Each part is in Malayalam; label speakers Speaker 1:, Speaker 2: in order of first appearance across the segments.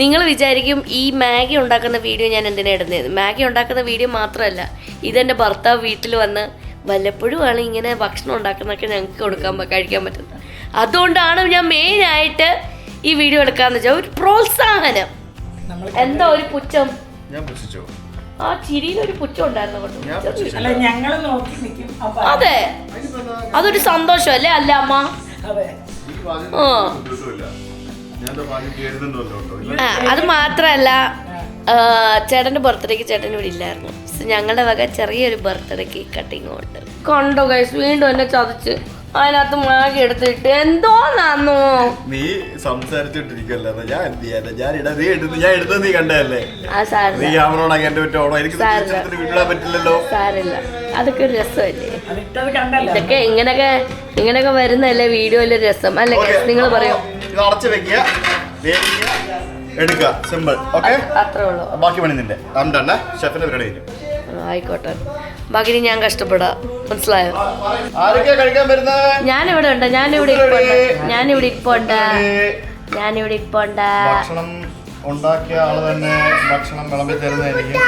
Speaker 1: നിങ്ങൾ വിചാരിക്കും ഈ മാഗി ഉണ്ടാക്കുന്ന വീഡിയോ ഞാൻ എന്തിനാ ഇടുന്നത്? മാഗി ഉണ്ടാക്കുന്ന വീഡിയോ മാത്രമല്ല, ഇതെൻ്റെ ഭർത്താവ് വീട്ടിൽ വന്ന് വല്ലപ്പോഴും ആണ് ഇങ്ങനെ ഭക്ഷണം ഉണ്ടാക്കുന്നതൊക്കെ ഞങ്ങൾക്ക് കഴിക്കാൻ പറ്റുന്നത്. അതുകൊണ്ടാണ് ഞാൻ മെയിനായിട്ട് ഈ വീഡിയോ എടുക്കാന്ന് വെച്ചാൽ ഒരു പ്രോത്സാഹനം. എന്താ ഒരു പുച്ഛം? ആ ചിരിയിൽ ഒരു പുച്ഛം ഉണ്ടായിരുന്നു. അതെ, അതൊരു സന്തോഷമല്ലേ അല്ല അമ്മ? അത് മാത്രല്ല, ചേട്ടന്റെ ബർത്ത്ഡേക്ക് ചേട്ടൻ ഇവിടെ ഇല്ലായിരുന്നു. ഞങ്ങളുടെ വക ചെറിയൊരു ബർത്ത്ഡേ കേക്ക് കട്ടിങ് ഉണ്ട്. കണ്ടോ ഗൈസ്, വീണ്ടും എന്നെ ചതച്ച് അതിനകത്ത് മാഗി എടുത്തിട്ട് എന്തോന്നാന്നോ.
Speaker 2: നീ സംസാരിച്ചോണ്ടിരിക്കല്ലോ, ഞാൻ എന്ത് ചെയ്യാനാ? ഞാൻ എടുത്തത് നീ കണ്ടല്ലേ? നീ ക്യാമറ എനിക്ക് പറ്റില്ലല്ലോ.
Speaker 1: സാരില്ല, അതൊക്കെ ഒരു രസമല്ലേ? ഇതൊക്കെ ഇങ്ങനെയൊക്കെ വരുന്നല്ലേ വീഡിയോയില് രസം അല്ലേ? നിങ്ങൾ പറയോ?
Speaker 2: അടച്ചു വെക്കുക, എടുക്കുക, സിമ്പിൾ. ഓക്കെ,
Speaker 1: അത്രേ ഉള്ളൂ.
Speaker 2: ബാക്കി പണി നിന്റെ ഷെഫിന്റെ പരിപാടി.
Speaker 1: ആയിക്കോട്ടെ, ബാക്കി ഞാൻ കഷ്ടപ്പെടാ, മനസ്സിലായോ?
Speaker 2: ആരൊക്കെയാ കഴിക്കാൻ വരുന്നത്?
Speaker 1: ഞാനിവിടെ ഉണ്ട്, ഞാനിവിടെ ഇപ്പോണ്ട്.
Speaker 2: ഭക്ഷണം ഉണ്ടാക്കിയ ആള് തന്നെ ഭക്ഷണം വിളമ്പി തരുന്നതായിരിക്കും.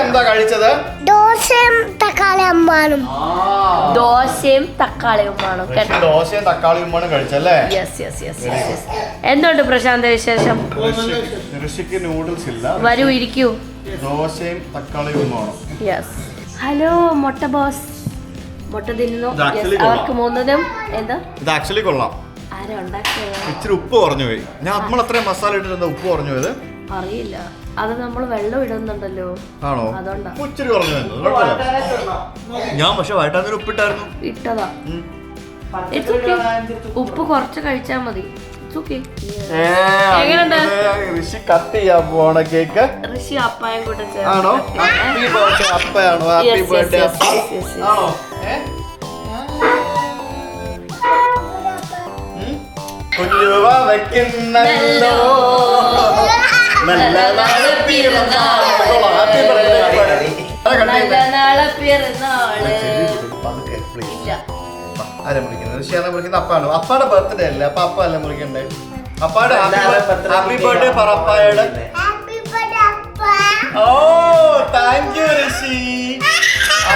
Speaker 2: എന്താ കഴിച്ചത്?
Speaker 1: ദോശയും തക്കാളി ഉമ്മാനും.
Speaker 2: ദോശയും തക്കാളി ഉമ്മാനും കഴിച്ചല്ലേ?
Speaker 1: എന്തുണ്ട് പ്രശാന്ത വിശേഷം?
Speaker 2: ഋഷിക്ക് നൂഡിൽസ് ഇല്ല.
Speaker 1: വരൂ, ഇരിക്കൂ.
Speaker 2: ദോശയും തക്കാളി ഉമ്മാനും.
Speaker 1: ഹലോ മുട്ട ബോസ്. മുട്ട തിന്നുന്നു. അവർക്ക് മൂന്നിനും എന്താ?
Speaker 2: ഇത് ആക്ച്വലി കൊള്ളാം. ഇച്ചിരി ഉപ്പ് കുറഞ്ഞു പോയി. നമ്മൾ അത്രയും മസാല ഇട്ടിട്ട് ഉപ്പ് കുറഞ്ഞു പോയത്
Speaker 1: അറിയില്ല. അത് നമ്മൾ വെള്ളം ഇടുന്നുണ്ടല്ലോ.
Speaker 2: ആണോ? ഇച്ചിരി കുറഞ്ഞു. ഞാൻ പക്ഷെ വൈകിട്ട് ഉപ്പിട്ടായിരുന്നു.
Speaker 1: ഇട്ടതാ. ഉപ്പ് കുറച്ച് കഴിച്ചാ മതി.
Speaker 2: ഋഷി കട്ട് ചെയ്യാൻ പോണ കേക്ക്.
Speaker 1: ഋഷി അപ്പായം കൂടെ
Speaker 2: ആണോ? ഹാപ്പി ബർത്ത്ഡേ അപ്പയാണോ? ഹാപ്പി ബർത്ത്ഡേ അപ്പ ആണോ? കുഞ്ഞുവ വെക്കുന്നല്ലോ നല്ല നാളെ പിറന്നാള്. ആരാ മുറിക്കുന്നത്? ഋഷിയാണ് മുറിക്കുന്നത്. അപ്പാണ്. അപ്പാടെ ബർത്ത്ഡേ അല്ലേ? അപ്പൊ അപ്പ അല്ലേ മുറിക്കണ്ടേ? അപ്പാടെ ഹാപ്പി ബർത്ത്ഡേ പറ അപ്പായുടെ. Oh thank you Rishi.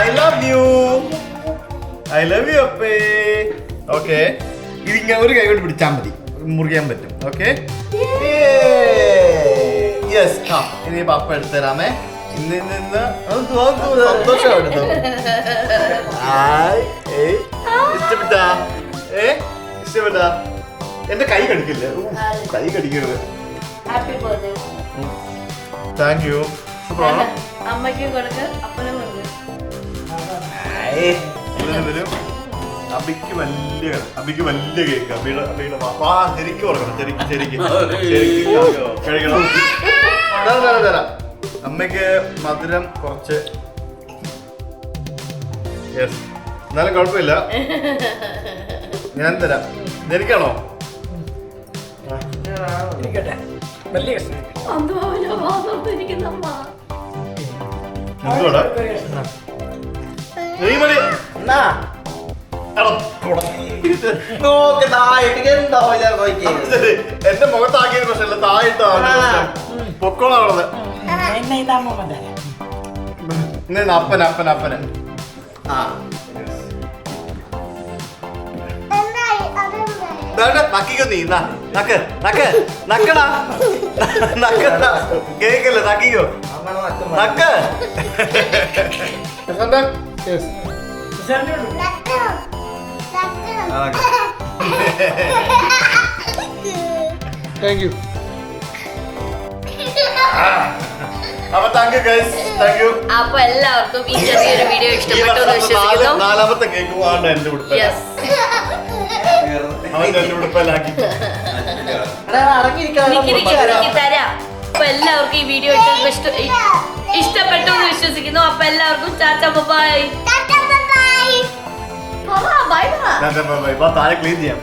Speaker 2: I love you അപ്പേ. ഓക്കെ, ഇതിങ്ങനെ ഒരു കൈ കൊണ്ട് പിടിച്ചാൽ മതി, മുറിക്കാൻ പറ്റും. Okay, yes. ഇനി പപ്പ എടുത്തു തരാമേ. സന്തോഷം എടുത്തു. ഇഷ്ടപ്പെട്ടാ? എന്റെ കൈ കടിക്കില്ല, കൈ കടിക്കരുത്. Thank you. അബിക്ക് വലിയ കേക്ക്. ശരിക്കും കൊടുക്കണം, ശരിക്കും കഴിക്കണം. തരാം. അമ്മയ്ക്ക് മധുരം കുറച്ച്. യെസ്, എന്നാലും കുഴപ്പമില്ല, ഞാൻ തരാം. എനിക്കാണോ? എന്തുവാടാ? എന്റെ മുഖത്താക്കിയത് പ്രശ്നമില്ല, താഴെയിട്ടാണ് പൊക്കോളാം. അപ്പന് നക്കിക്കോ നീ. നക്കടാ, കേക്കല്ലേ? നക്കിക്കോ, നക്ക്. Thank you. അപ്പൊ thank you guys, thank you.
Speaker 1: അപ്പൊ എല്ലാവർക്കും ഈ ചെറിയൊരു വീഡിയോ ഇഷ്ടപ്പെട്ടു എന്ന് വിശ്വസിക്കുന്നു.
Speaker 2: നാലാമത്തെ കേക്ക് പോകാണ്ട് എന്റെ ഉടുപ്പ് അവന്റെ ഉടുപ്പല്ലാക്കി
Speaker 1: തരാം. അപ്പൊ എല്ലാവർക്കും ഈ വീഡിയോ ഇഷ്ടപ്പെട്ടു എന്ന് വിശ്വസിക്കുന്നു. അപ്പൊ എല്ലാവർക്കും ടാറ്റ ബൈ. Bye bye.
Speaker 2: താഴെ ക്ലീൻ ചെയ്യാം.